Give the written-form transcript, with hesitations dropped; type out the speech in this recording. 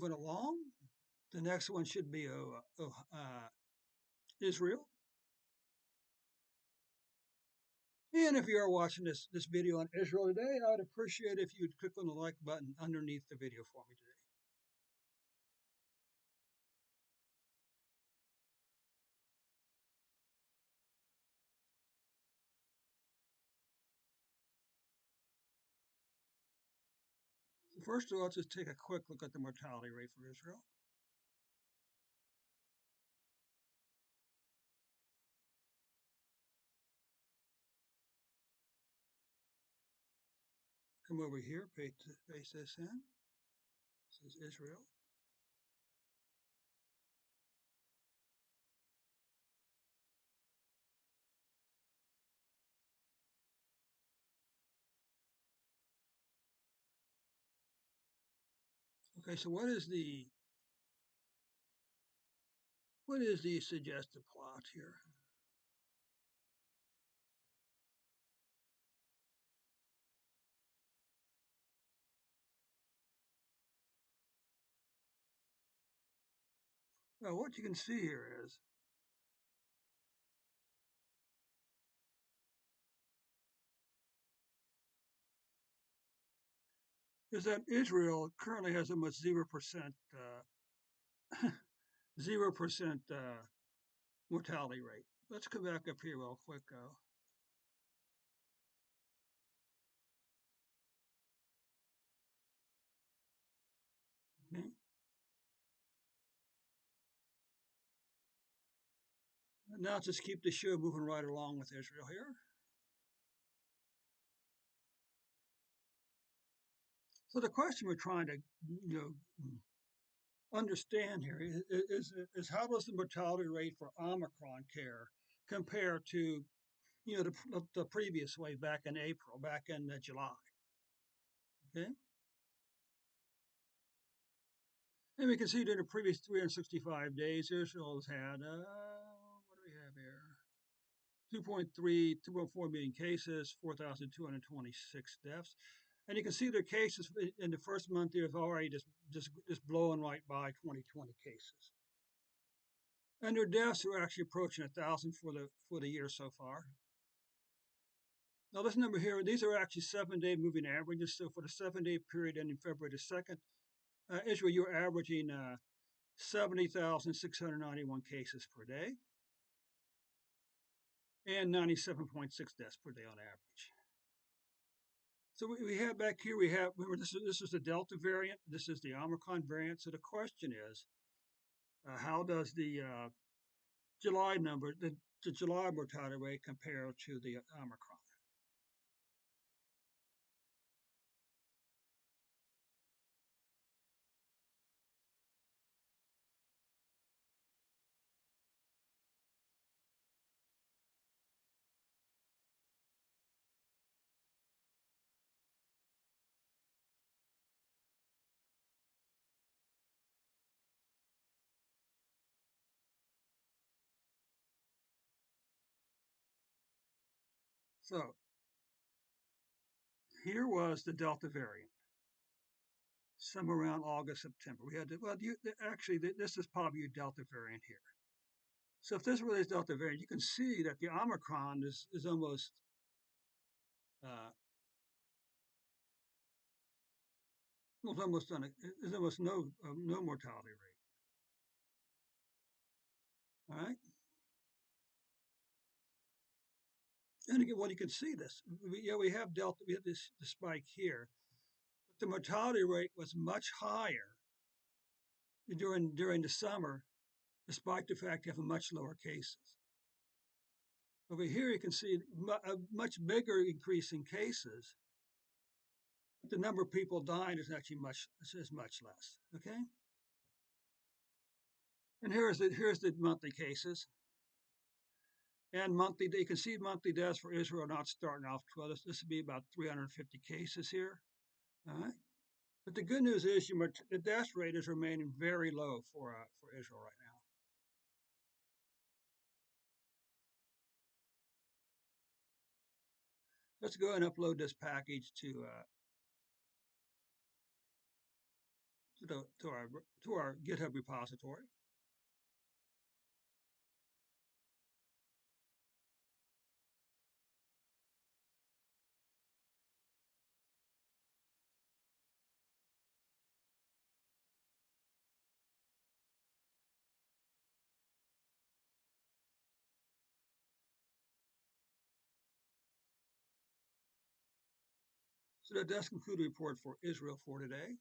moving along. The next one should be Israel. And if you are watching this video on Israel today, I'd appreciate if you'd click on the like button underneath the video for me today. So first of all, let's just take a quick look at the mortality rate for Israel. Come over here, paste this in. This is Israel. Okay, so what is the suggested plot here? Well, what you can see here is that Israel currently has almost 0% 0% mortality rate. Let's come back up here real quick. Okay. Now let's just keep the show moving right along with Israel here. So the question we're trying to understand here is how does the mortality rate for Omicron care compare to the previous wave back in April, back in July? Okay. And we can see during the previous 365 days, Israel has had, what do we have here? 2.4 million cases, 4,226 deaths. And you can see their cases in the first month here have already just blowing right by 2020 cases. And their deaths are actually approaching 1,000 for the year so far. Now this number here, these are actually 7-day moving averages. So for the 7-day period ending February the 2nd, Israel, you're averaging 70,691 cases per day and 97.6 deaths per day on average. So we have back here, remember this is the Delta variant, this is the Omicron variant. So the question is, how does the July number, the July mortality rate compare to the Omicron? So here was the Delta variant, somewhere around August, September. We had actually, this is probably your Delta variant here. So if this really is Delta variant, you can see that the Omicron is almost there's almost no mortality rate. All right. And again, well, you can see this. We have Delta, we have this spike here, but the mortality rate was much higher during the summer, despite the fact you have much lower cases. Over here, you can see a much bigger increase in cases. But the number of people dying is actually much less. Okay. And here's the monthly cases. And monthly, you can see monthly deaths for Israel not starting off well. This would be about 350 cases here. All right. But the good news is the death rate is remaining very low for Israel right now. Let's go and upload this package to to our GitHub repository. So that does conclude the report for Israel for today.